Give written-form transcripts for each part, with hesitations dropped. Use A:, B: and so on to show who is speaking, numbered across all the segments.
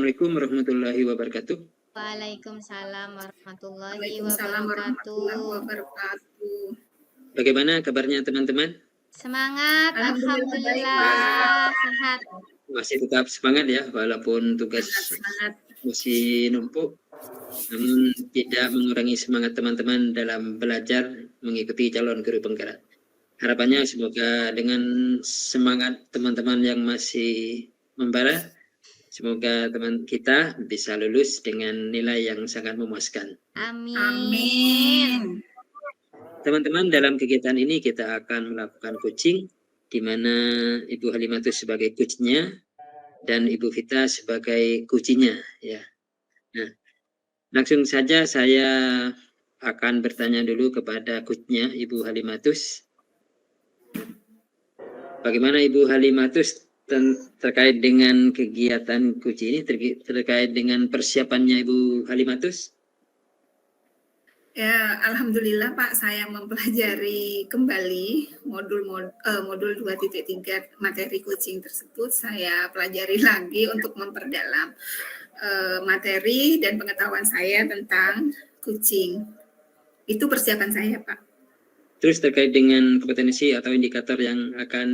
A: Assalamualaikum warahmatullahi wabarakatuh.
B: Waalaikumsalam warahmatullahi
C: Waalaikumsalam warahmatullahi
B: wabarakatuh.
C: wabarakatuh.
A: Bagaimana kabarnya teman-teman?
B: Semangat,
C: Alhamdulillah,
B: alhamdulillah, sehat.
A: Masih tetap semangat ya, walaupun tugas
C: Semangat.
A: masih numpuk, namun tidak mengurangi semangat teman-teman dalam belajar mengikuti calon guru penggerak. Harapannya semoga dengan semangat teman-teman yang masih membara, semoga teman kita bisa lulus dengan nilai yang sangat memuaskan.
B: Amin.
C: Amin.
A: Teman-teman, dalam kegiatan ini kita akan melakukan coaching, di mana Ibu Halimatus sebagai coachnya dan Ibu Vita sebagai coachinya. Ya. Nah, langsung saja saya akan bertanya dulu kepada coachnya Ibu Halimatus. Bagaimana Ibu Halimatus terkait dengan kegiatan coaching ini, terkait dengan persiapannya Ibu Halimatus?
C: Ya, alhamdulillah Pak, saya mempelajari kembali modul 2.3 materi coaching tersebut. Saya pelajari lagi untuk memperdalam materi dan pengetahuan saya tentang coaching. Itu persiapan saya, Pak.
A: Terus terkait dengan kompetensi atau indikator yang akan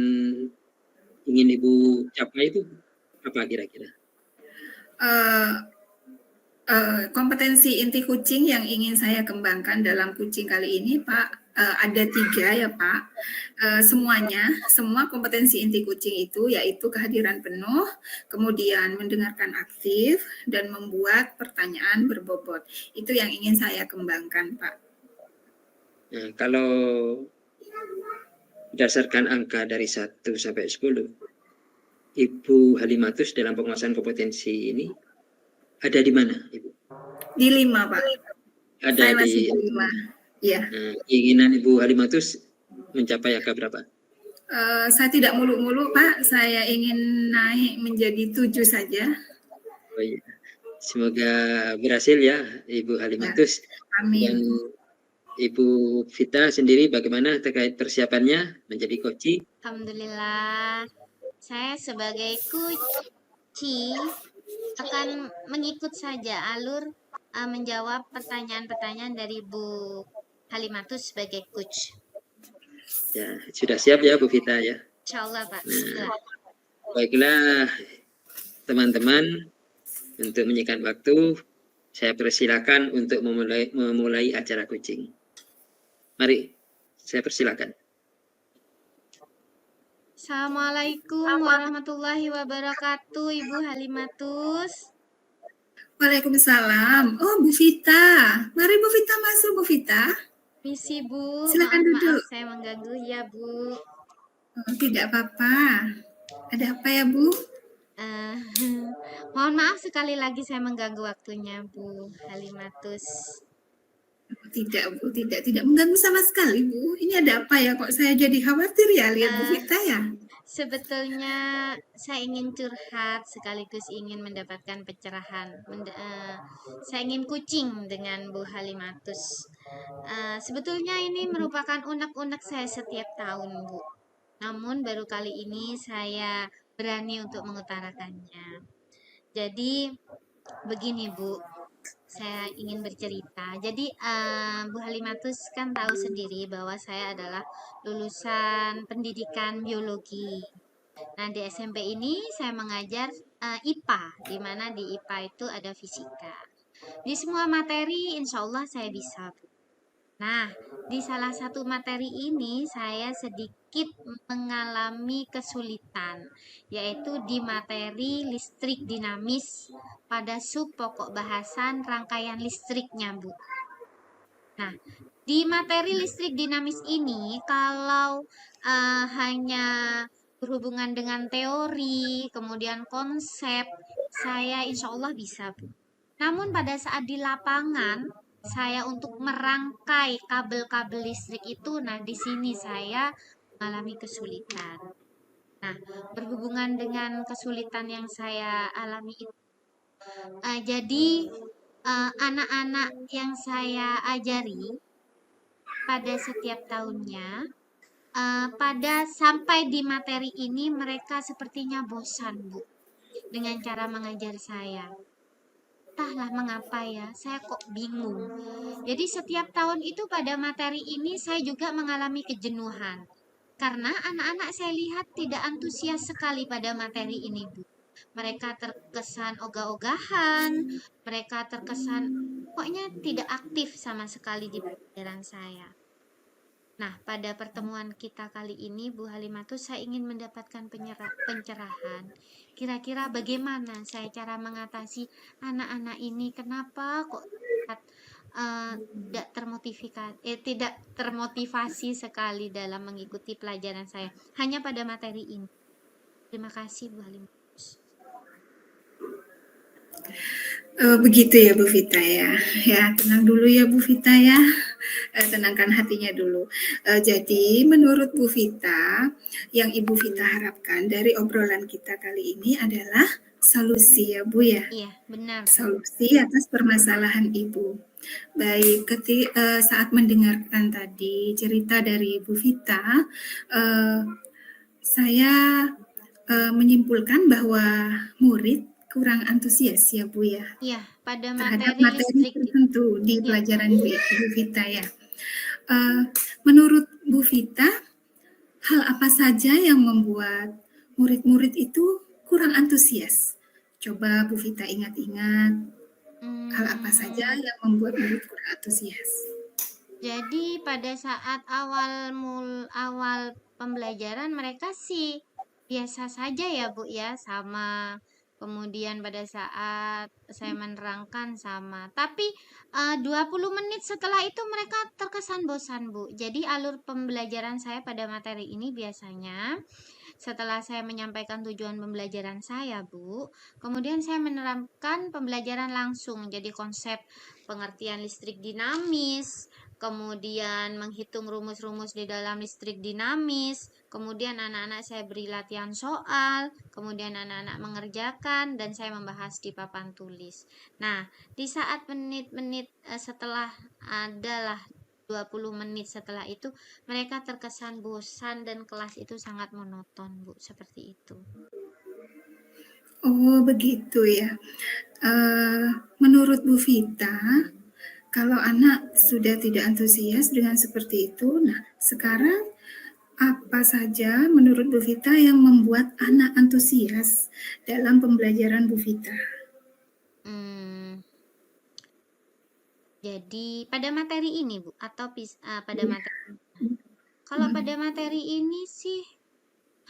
A: ingin Ibu capai itu apa kira-kira?
C: Kompetensi inti coaching yang ingin saya kembangkan dalam coaching kali ini, Pak, ada 3 ya, Pak. Semua kompetensi inti coaching itu yaitu kehadiran penuh, kemudian mendengarkan aktif, dan membuat pertanyaan berbobot. Itu yang ingin saya kembangkan, Pak.
A: Nah, kalau berdasarkan angka dari 1 sampai 10, Ibu Halimatus dalam penguasaan kompetensi ini ada di mana, Ibu?
C: Di 5, Pak.
A: Ada
C: saya
A: di
C: 5. Ya.
A: Keinginan Ibu Halimatus mencapai angka berapa?
C: Saya tidak muluk-muluk, Pak. Saya ingin naik menjadi 7 saja.
A: Oh, iya. Semoga berhasil ya, Ibu Halimatus.
C: Ya. Amin.
A: Dan Ibu Vita sendiri bagaimana terkait persiapannya menjadi coach?
B: Alhamdulillah, saya sebagai coach akan mengikut saja alur menjawab pertanyaan-pertanyaan dari Bu Halimatus sebagai coach.
A: Ya, sudah siap ya Bu Vita ya?
B: Insyaallah Pak.
A: Nah, baiklah teman-teman, untuk menyingkat waktu, saya persilakan untuk memulai acara coaching. Mari, saya persilakan.
B: Assalamualaikum warahmatullahi wabarakatuh, Ibu Halimatus.
C: Waalaikumsalam. Oh, Bu Vita. Mari Bu Vita masuk, Bu Vita.
B: Misi Bu.
C: Silakan duduk.
B: Maaf, saya mengganggu ya Bu.
C: Oh, tidak apa-apa. Ada apa ya Bu?
B: Mohon maaf sekali lagi saya mengganggu waktunya Bu Halimatus.
C: Tidak Bu, tidak mengganggu sama sekali Bu. Ini ada apa ya, kok saya jadi khawatir ya lihat Bu Vita ya?
B: Sebetulnya saya ingin curhat sekaligus ingin mendapatkan pencerahan. Saya ingin coaching dengan Bu Halimatus. Sebetulnya ini merupakan unek-unek saya setiap tahun Bu. Namun baru kali ini saya berani untuk mengutarakannya. Jadi begini Bu, saya ingin bercerita. Jadi Bu Halimatus kan tahu sendiri bahwa saya adalah lulusan pendidikan biologi. Nah di SMP ini saya mengajar IPA, di mana di IPA itu ada fisika. Di semua materi insya Allah saya bisa Bu. Nah, di salah satu materi ini saya sedikit mengalami kesulitan, yaitu di materi listrik dinamis pada sub pokok bahasan rangkaian listriknya, Bu. Nah, di materi listrik dinamis ini, kalau hanya berhubungan dengan teori, kemudian konsep, saya insya Allah bisa, Bu. Namun pada saat di lapangan, saya untuk merangkai kabel-kabel listrik itu, nah di sini saya mengalami kesulitan. Nah, berhubungan dengan kesulitan yang saya alami itu, jadi anak-anak yang saya ajari pada setiap tahunnya, pada sampai di materi ini mereka sepertinya bosan Bu. dengan cara mengajar saya. Entahlah mengapa ya, saya kok bingung. Jadi setiap tahun itu pada materi ini saya juga mengalami kejenuhan. Karena anak-anak saya lihat tidak antusias sekali pada materi ini, Bu. Mereka terkesan ogah-ogahan, mereka terkesan pokoknya tidak aktif sama sekali di pelajaran saya. Nah, pada pertemuan kita kali ini, Bu Halimatus, saya ingin mendapatkan pencerahan. Kira-kira bagaimana saya cara mengatasi anak-anak ini? Kenapa kok tidak termotivasi sekali dalam mengikuti pelajaran saya hanya pada materi ini? Terima kasih, Bu Halimatus.
C: Begitu ya Bu Vita ya. Ya, tenang dulu ya Bu Vita ya. Tenangkan hatinya dulu. Jadi menurut Bu Vita, yang Ibu Vita harapkan dari obrolan kita kali ini adalah solusi ya Bu ya.
B: Iya, benar.
C: Solusi atas permasalahan Ibu. Baik, saat mendengarkan tadi cerita dari Bu Vita, saya menyimpulkan bahwa murid kurang antusias ya Bu ya.
B: Iya, pada
C: terhadap
B: materi
C: materi
B: listrik
C: tertentu di pelajaran Bu Vita ya. Menurut Bu Vita, hal apa saja yang membuat murid-murid itu kurang antusias? Coba Bu Vita ingat-ingat, hal apa saja yang membuat murid kurang antusias?
B: Jadi pada saat awal pembelajaran mereka sih biasa saja ya Bu ya, sama. Kemudian pada saat saya menerangkan sama. Tapi 20 menit setelah itu mereka terkesan bosan Bu. Jadi alur pembelajaran saya pada materi ini biasanya setelah saya menyampaikan tujuan pembelajaran saya, Bu, kemudian saya menerapkan pembelajaran langsung. Jadi konsep pengertian listrik dinamis, kemudian menghitung rumus-rumus di dalam listrik dinamis, kemudian anak-anak saya beri latihan soal, kemudian anak-anak mengerjakan, dan saya membahas di papan tulis. Nah, di saat menit-menit setelah adalah 20 menit setelah itu mereka terkesan bosan dan kelas itu sangat monoton, Bu, seperti itu.
C: Oh, begitu ya. Menurut Bu Vita, kalau anak sudah tidak antusias dengan seperti itu, nah sekarang apa saja menurut Bu Vita yang membuat anak antusias dalam pembelajaran Bu Vita?
B: Jadi pada materi ini Bu atau pada materi? Kalau pada materi ini sih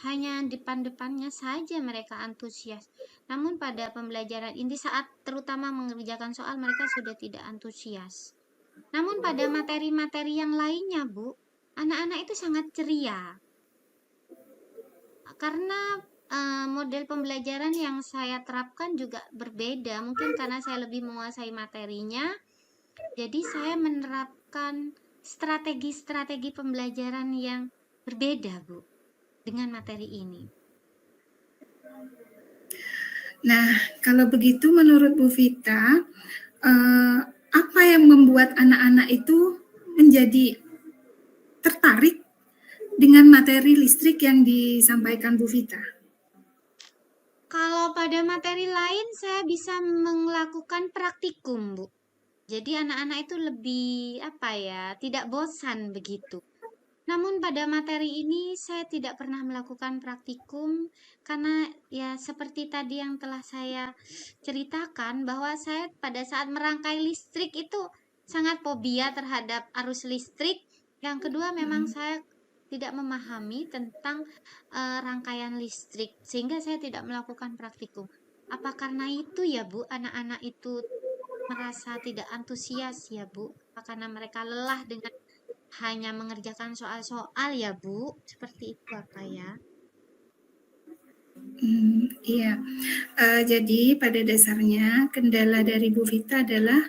B: hanya depan-depannya saja mereka antusias. Namun pada pembelajaran ini saat terutama mengerjakan soal mereka sudah tidak antusias. Namun pada materi-materi yang lainnya Bu, anak-anak itu sangat ceria. Karena model pembelajaran yang saya terapkan juga berbeda. Mungkin karena saya lebih menguasai materinya, jadi saya menerapkan strategi-strategi pembelajaran yang berbeda, Bu, dengan materi ini.
C: Nah, kalau begitu menurut Bu Vita, apa yang membuat anak-anak itu menjadi tertarik dengan materi listrik yang disampaikan Bu Vita?
B: Kalau pada materi lain saya bisa melakukan praktikum, Bu. Jadi anak-anak itu lebih tidak bosan begitu. Namun pada materi ini saya tidak pernah melakukan praktikum karena ya seperti tadi yang telah saya ceritakan bahwa saya pada saat merangkai listrik itu sangat fobia terhadap arus listrik. Yang kedua memang saya tidak memahami tentang rangkaian listrik sehingga saya tidak melakukan praktikum. Apa karena itu ya Bu, anak-anak itu merasa tidak antusias ya Bu? Apa karena mereka lelah dengan hanya mengerjakan soal-soal ya Bu? Seperti itu apa ya?
C: Iya, jadi pada dasarnya kendala dari Bu Vita adalah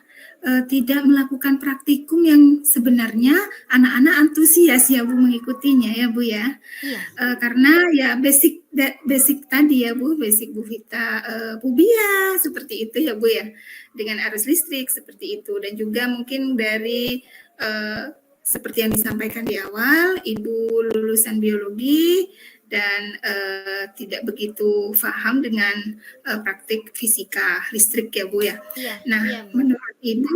C: tidak melakukan praktikum yang sebenarnya anak-anak antusias ya Bu mengikutinya ya Bu ya.
B: Iya.
C: Karena ya basic tadi ya Bu, basic Bu Vita fobia seperti itu ya Bu ya, dengan arus listrik seperti itu, dan juga mungkin dari seperti yang disampaikan di awal, Ibu lulusan biologi dan tidak begitu paham dengan praktik fisika listrik ya Bu ya.
B: Iya,
C: Nah,
B: iya Bu.
C: menurut Ibu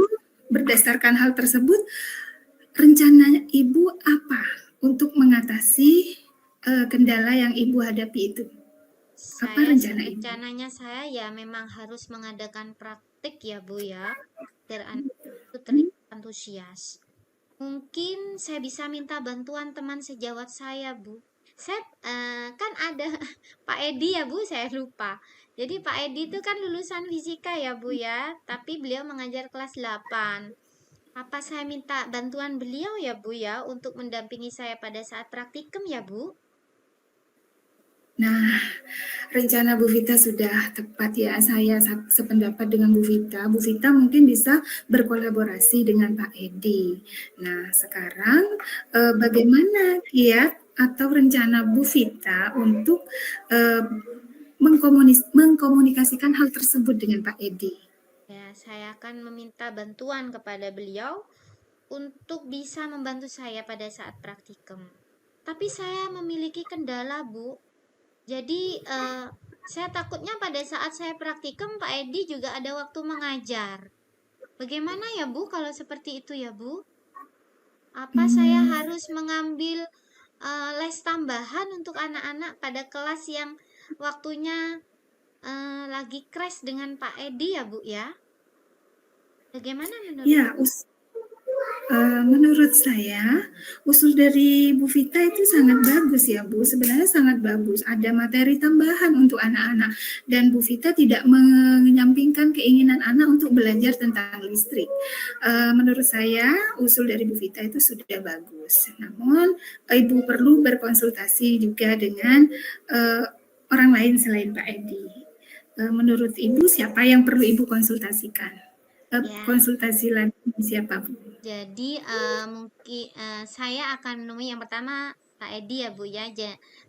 C: berdasarkan hal tersebut, rencana Ibu apa untuk mengatasi kendala yang Ibu hadapi itu? Apa rencana Ibu?
B: Rencananya saya ya memang harus mengadakan praktik ya Bu ya, agar anak itu terlihat antusias. Mungkin saya bisa minta bantuan teman sejawat saya, Bu. Saya kan ada Pak Edi ya, Bu, saya lupa. Jadi Pak Edi itu kan lulusan fisika ya, Bu ya, tapi beliau mengajar kelas 8. Apa saya minta bantuan beliau ya, Bu ya, untuk mendampingi saya pada saat praktikum ya, Bu?
C: Nah, rencana Bu Vita sudah tepat ya. Saya sependapat dengan Bu Vita. Bu Vita mungkin bisa berkolaborasi dengan Pak Edi. Nah, sekarang bagaimana kiat atau rencana Bu Vita untuk mengkomunikasikan hal tersebut dengan Pak Edi?
B: Ya, saya akan meminta bantuan kepada beliau untuk bisa membantu saya pada saat praktikum. Tapi saya memiliki kendala, Bu. Jadi saya takutnya pada saat saya praktikum Pak Edi juga ada waktu mengajar. Bagaimana ya Bu kalau seperti itu ya Bu? Apa saya harus mengambil les tambahan untuk anak-anak pada kelas yang waktunya lagi crash dengan Pak Edi ya Bu ya? Bagaimana menurut
C: Ya, menurut saya, usul dari Bu Vita itu sangat bagus ya Bu, sebenarnya sangat bagus. Ada materi tambahan untuk anak-anak dan Bu Vita tidak menyampingkan keinginan anak untuk belajar tentang listrik. Menurut saya, usul dari Bu Vita itu sudah bagus. Namun, Ibu perlu berkonsultasi juga dengan orang lain selain Pak Edi. Menurut Ibu, siapa yang perlu Ibu konsultasikan?
B: Ya.
C: Konsultasi lagi siapa Bu?
B: Jadi mungkin saya akan menemui yang pertama Pak Edi ya Bu ya,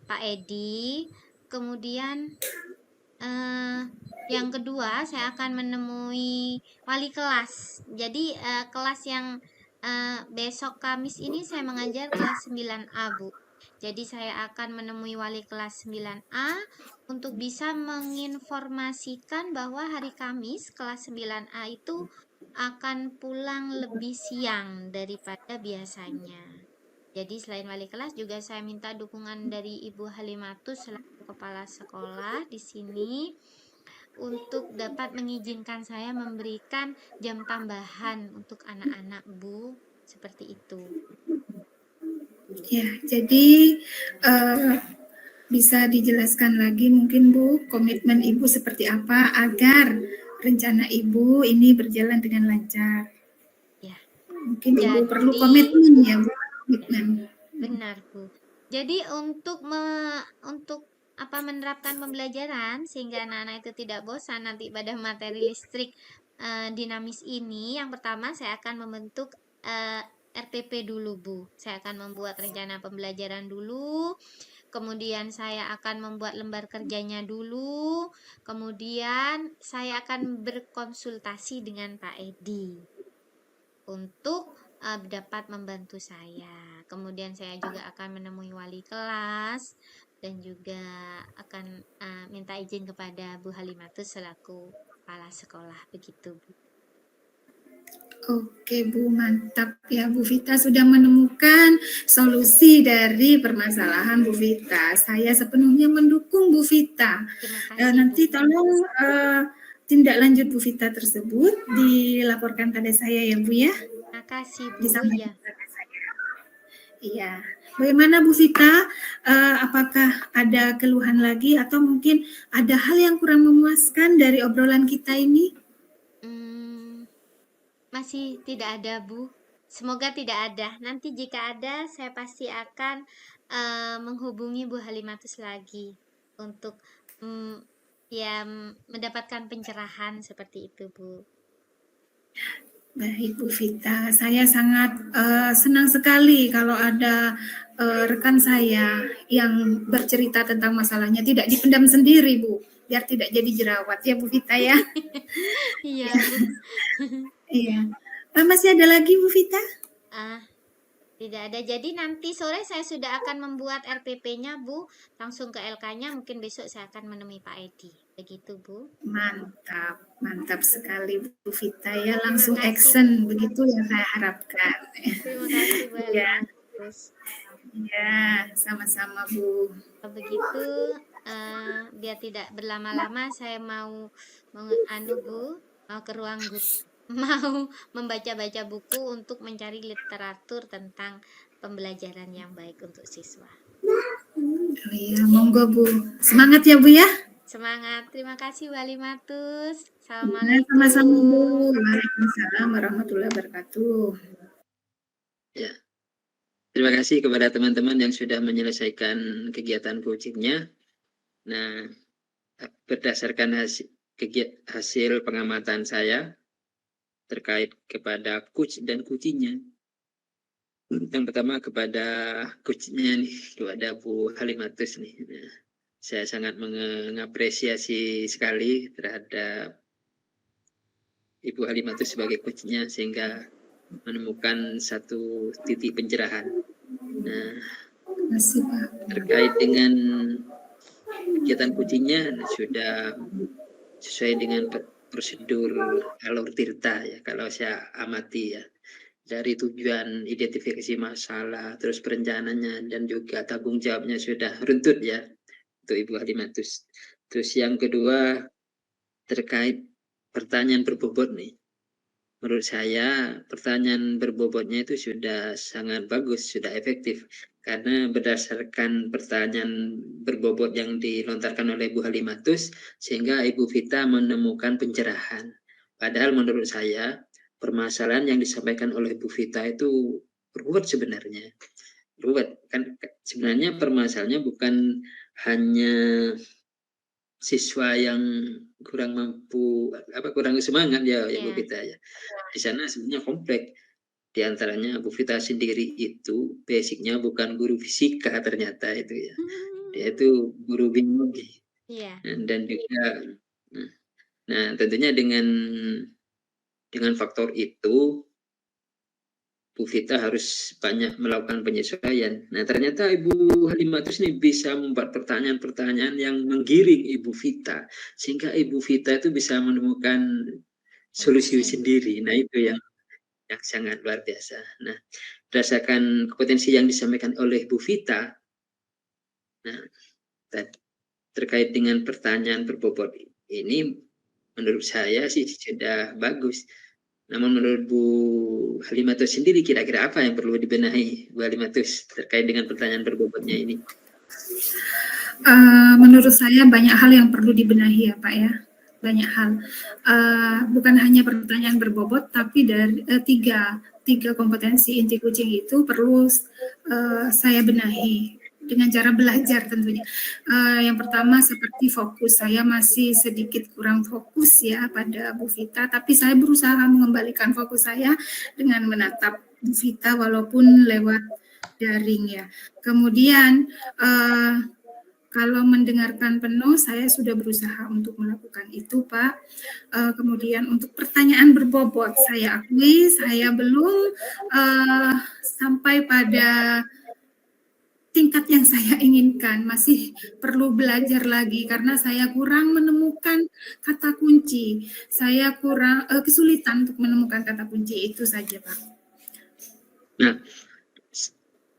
B: Pak Edi. Kemudian yang kedua saya akan menemui wali kelas. Jadi kelas yang besok Kamis ini saya mengajar kelas 9A Bu. Jadi saya akan menemui wali kelas 9A untuk bisa menginformasikan bahwa hari Kamis kelas 9A itu akan pulang lebih siang daripada biasanya. Jadi selain wali kelas juga saya minta dukungan dari Ibu Halimatus selaku kepala sekolah di sini untuk dapat mengizinkan saya memberikan jam tambahan untuk anak-anak Bu, seperti itu.
C: Ya, jadi bisa dijelaskan lagi mungkin Bu, komitmen Ibu seperti apa agar rencana Ibu ini berjalan dengan lancar.
B: Ya.
C: Mungkin Ibu perlu komitmen ya Bu. Komitmen.
B: Benar Bu. Jadi untuk menerapkan pembelajaran sehingga anak-anak itu tidak bosan nanti pada materi listrik dinamis ini, yang pertama saya akan membentuk RPP dulu Bu. Saya akan membuat rencana pembelajaran dulu. Kemudian saya akan membuat lembar kerjanya dulu. Kemudian saya akan berkonsultasi dengan Pak Edi untuk dapat membantu saya. Kemudian saya juga akan menemui wali kelas dan juga akan minta izin kepada Bu Halimatus selaku kepala sekolah, begitu Bu.
C: Oke Bu, mantap ya Bu Vita sudah menemukan solusi dari permasalahan Bu Vita. Saya sepenuhnya mendukung Bu Vita.
B: Terima kasih
C: Nanti
B: Bu.
C: tolong tindak lanjut Bu Vita tersebut dilaporkan pada saya ya Bu ya.
B: Terima kasih Bu.
C: Disampaikan pada saya. Iya. Bagaimana Bu Vita? Apakah ada keluhan lagi atau mungkin ada hal yang kurang memuaskan dari obrolan kita ini?
B: Masih tidak ada Bu. Semoga tidak ada. Nanti jika ada, saya pasti akan menghubungi Bu Halimatus lagi untuk mendapatkan pencerahan seperti itu Bu.
C: Baik Bu Vita, saya sangat senang sekali kalau ada rekan saya yang bercerita tentang masalahnya, tidak dipendam sendiri Bu, biar tidak jadi jerawat ya Bu Vita ya.
B: Iya Bu.
C: Iya. Masih ada lagi Bu Vita?
B: Tidak ada. Jadi nanti sore saya sudah akan membuat RPP-nya, Bu. Langsung ke LK-nya, mungkin besok saya akan menemui Pak Edi. Begitu, Bu.
C: Mantap, mantap sekali Bu Vita ya,
B: Terima
C: langsung
B: kasih,
C: action begitu yang saya harapkan.
B: terima kasih Bu
C: Ya,
B: Halimatus.
C: ya, sama-sama Bu.
B: Kalau begitu, biar tidak berlama-lama, saya mau Bu, mau ke ruang guru, mau membaca-baca buku untuk mencari literatur tentang pembelajaran yang baik untuk siswa.
C: Oh iya, monggo Bu. Semangat ya Bu ya.
B: Semangat. Terima kasih Bu Halimatus.
C: Ya, sama-sama Bu.
B: Assalamualaikum.
C: Waalaikumsalam warahmatullahi wabarakatuh.
A: Ya, terima kasih kepada teman-teman yang sudah menyelesaikan kegiatan coachingnya. Nah, berdasarkan hasil pengamatan saya terkait kepada coach dan coachingnya. Yang pertama kepada coachnya nih, kepada Bu Halimatus nih. Nah, saya sangat mengapresiasi sekali terhadap Ibu Halimatus sebagai coachnya sehingga menemukan satu titik pencerahan. Nah,
C: Terima kasih Pak.
A: terkait dengan kegiatan coachingnya sudah sesuai dengan prosedur alur tirta ya kalau saya amati ya, dari tujuan identifikasi masalah terus perencanaannya dan juga tanggung jawabnya sudah runtut ya untuk Ibu Halimatus. Terus yang kedua terkait pertanyaan berbobot nih, menurut saya pertanyaan berbobotnya itu sudah sangat bagus, sudah efektif karena berdasarkan pertanyaan berbobot yang dilontarkan oleh Bu Halimatus sehingga Ibu Vita menemukan pencerahan. Padahal menurut saya permasalahan yang disampaikan oleh Bu Vita itu ruwet sebenarnya. Ruwet kan sebenarnya permasalahannya bukan hanya siswa yang kurang mampu kurang semangat ya Bu
B: Ya.
A: Vita ya. Di sana sebenarnya kompleks. Di antaranya Bu Vita sendiri itu basicnya bukan guru fisika ternyata itu ya. Dia itu guru biologi.
B: Iya.
A: Dan juga nah tentunya dengan faktor itu Bu Vita harus banyak melakukan penyesuaian. Nah ternyata Ibu Halimatus ini bisa membuat pertanyaan-pertanyaan yang menggiring Ibu Vita sehingga Ibu Vita itu bisa menemukan solusi sendiri. Nah itu yang sangat luar biasa. Nah berdasarkan kompetensi yang disampaikan oleh Bu Vita, nah terkait dengan pertanyaan berbobot ini menurut saya sih sudah bagus. Namun menurut Bu Halimatus sendiri kira-kira apa yang perlu dibenahi Bu Halimatus terkait dengan pertanyaan berbobotnya ini?
C: Menurut saya banyak hal yang perlu dibenahi ya Pak ya. Banyak hal. Bukan hanya pertanyaan berbobot, tapi dari tiga kompetensi inti coaching itu perlu saya benahi dengan cara belajar tentunya. Yang pertama seperti fokus, saya masih sedikit kurang fokus ya pada Bu Vita, tapi saya berusaha mengembalikan fokus saya dengan menatap Bu Vita walaupun lewat daring ya. Kemudian kalau mendengarkan penuh, saya sudah berusaha untuk melakukan itu, Pak. Kemudian untuk pertanyaan berbobot, saya akui saya belum sampai pada tingkat yang saya inginkan, masih perlu belajar lagi karena saya kurang menemukan kata kunci. Saya kurang kesulitan untuk menemukan kata kunci itu saja, Pak.
A: Nah,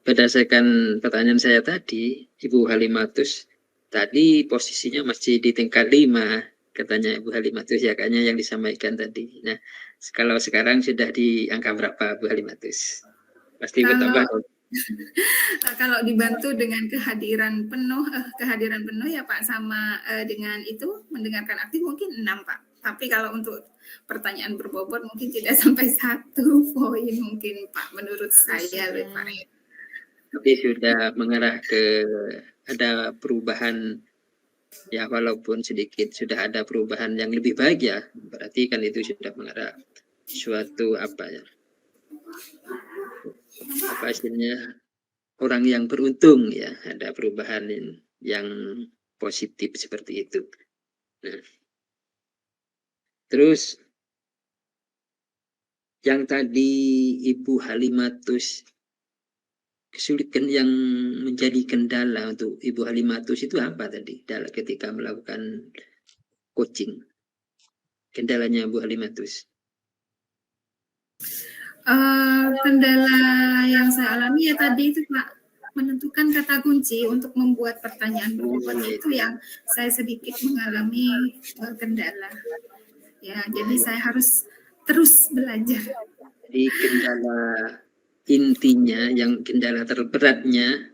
A: berdasarkan pertanyaan saya tadi, Ibu Halimatus tadi posisinya masih di tingkat 5, katanya Ibu Halimatus ya, kayaknya yang disampaikan tadi. Nah, kalau sekarang sudah di angka berapa Bu Halimatus? Pasti bertambah.
C: Kalau dibantu dengan kehadiran penuh ya Pak, sama dengan itu mendengarkan aktif mungkin 6 Pak. Tapi kalau untuk pertanyaan berbobot mungkin tidak sampai 1 poin mungkin Pak, menurut saya Pak.
A: Tapi sudah mengarah ke ada perubahan ya, walaupun sedikit sudah ada perubahan yang lebih baik ya, berarti kan itu sudah mengarah suatu apa istilahnya orang yang beruntung ya, ada perubahan yang positif seperti itu. Nah, terus yang tadi Ibu Halimatus kesulitan yang menjadi kendala untuk Ibu Halimatus itu apa tadi dalam ketika melakukan coaching? Kendalanya Bu Halimatus.
C: Kendala yang saya alami ya tadi itu Pak, menentukan kata kunci untuk membuat pertanyaan berbobot itu yang saya sedikit mengalami kendala. Ya, jadi saya harus terus belajar.
A: Jadi kendala intinya, yang kendala terberatnya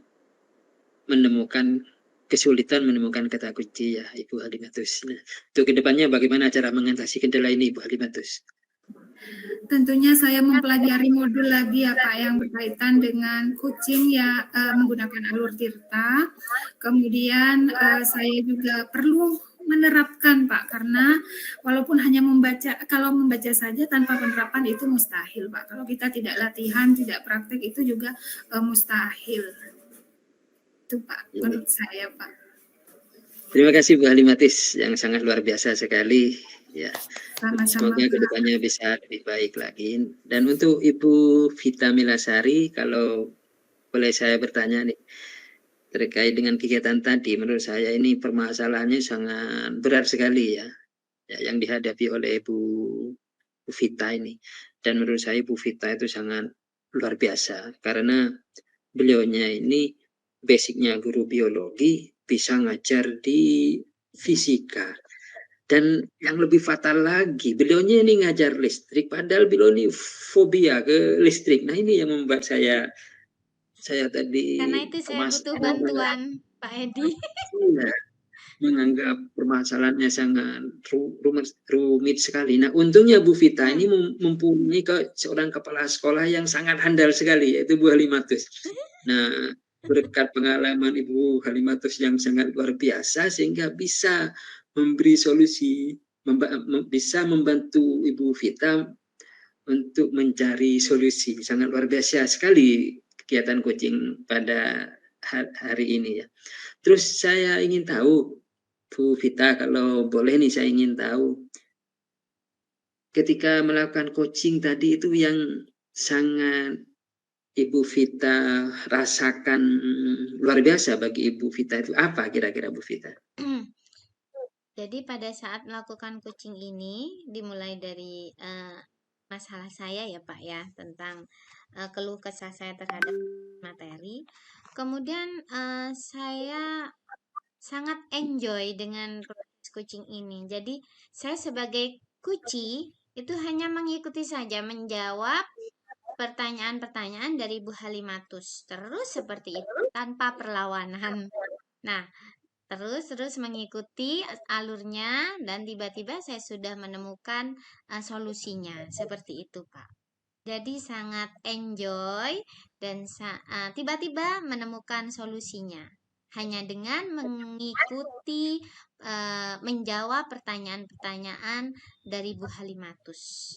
A: kesulitan menemukan kata kunci ya Ibu Halimatus. Nah, untuk kedepannya bagaimana cara mengatasi kendala ini Ibu Halimatus?
C: Tentunya saya mempelajari modul lagi ya Pak yang berkaitan dengan coaching ya menggunakan alur tirta. Kemudian saya juga perlu menerapkan Pak, karena walaupun hanya membaca, kalau membaca saja tanpa penerapan itu mustahil Pak. Kalau kita tidak latihan, tidak praktek itu juga mustahil. Itu Pak, menurut saya Pak.
A: Terima kasih Bu Halimatis yang sangat luar biasa sekali ya.
C: Sama-sama,
A: semoga kedepannya bisa lebih baik lagi. Dan untuk Ibu Vita Milasari, kalau boleh saya bertanya nih terkait dengan kegiatan tadi, menurut saya ini permasalahannya sangat berat sekali ya yang dihadapi oleh Bu Vita ini. Dan menurut saya Bu Vita itu sangat luar biasa karena beliaunya ini basicnya guru biologi, bisa ngajar di fisika. Dan yang lebih fatal lagi, beliaunya ini ngajar listrik, padahal beliau ini fobia ke listrik. Nah ini yang membuat saya tadi
B: Karena itu saya butuh bantuan Pak Edi.
A: Ya, menganggap permasalahannya sangat rumit sekali. Nah untungnya Bu Vita ini mempunyai seorang kepala sekolah yang sangat handal sekali, yaitu Bu Halimatus. Nah berkat pengalaman Ibu Halimatus yang sangat luar biasa sehingga bisa memberi solusi, bisa membantu Ibu Vita untuk mencari solusi. Sangat luar biasa sekali kegiatan coaching pada hari ini ya. Terus saya ingin tahu Bu Vita, kalau boleh nih saya ingin tahu ketika melakukan coaching tadi itu yang sangat Ibu Vita rasakan luar biasa bagi Ibu Vita itu apa kira-kira Bu Vita?
B: Jadi pada saat melakukan coaching ini dimulai dari masalah saya ya Pak ya tentang keluh kesah saya terhadap materi. Kemudian saya sangat enjoy dengan proses coaching ini. Jadi saya sebagai coachee itu hanya mengikuti saja, menjawab pertanyaan-pertanyaan dari Bu Halimatus. Terus seperti itu tanpa perlawanan. Nah, terus mengikuti alurnya dan tiba-tiba saya sudah menemukan solusinya. Seperti itu, Pak. Jadi sangat enjoy dan tiba-tiba menemukan solusinya. Hanya dengan mengikuti menjawab pertanyaan-pertanyaan dari Bu Halimatus.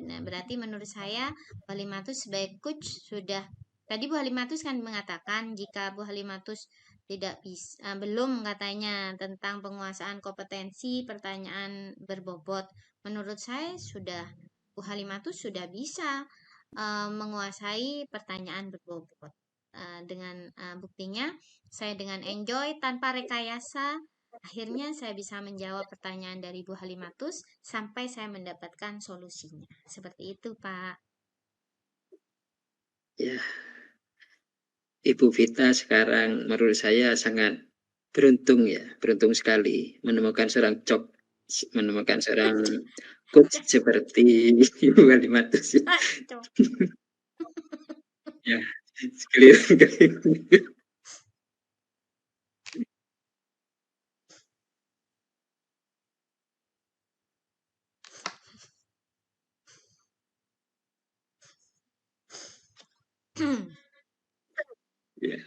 B: Nah, berarti menurut saya Bu Halimatus sebagai coach sudah, tadi Bu Halimatus kan mengatakan jika Bu Halimatus tidak bisa, belum katanya tentang penguasaan kompetensi pertanyaan berbobot. Menurut saya sudah Bu Halimatus sudah bisa menguasai pertanyaan berbobot. Dengan buktinya saya dengan enjoy tanpa rekayasa, akhirnya saya bisa menjawab pertanyaan dari Bu Halimatus sampai saya mendapatkan solusinya. Seperti itu, Pak.
A: Ya, Ibu Vita sekarang menurut saya sangat beruntung ya, beruntung sekali menemukan seorang coach seperti Ibu Halimatus. Ya, sekali. Ya.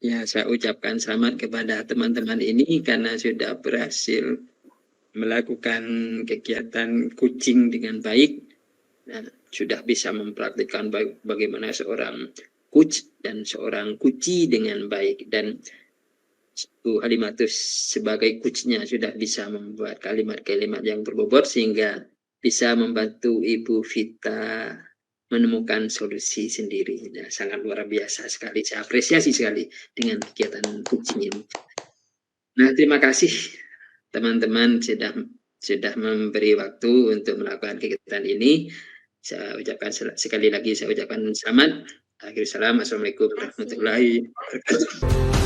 A: Ya, saya ucapkan selamat kepada teman-teman ini karena sudah berhasil melakukan kegiatan coaching dengan baik dan sudah bisa mempraktikkan bagaimana seorang coach dan seorang coachee dengan baik. Dan Bu Halimatus sebagai coachnya sudah bisa membuat kalimat-kalimat yang berbobot sehingga bisa membantu Ibu Vita menemukan solusi sendiri. Nah, sangat luar biasa sekali. Saya apresiasi sekali dengan kegiatan coaching ini. Nah, terima kasih teman-teman sudah memberi waktu untuk melakukan kegiatan ini. Saya ucapkan sekali lagi, saya ucapkan selamat. Akhir salam. Assalamualaikum warahmatullahi wabarakatuh.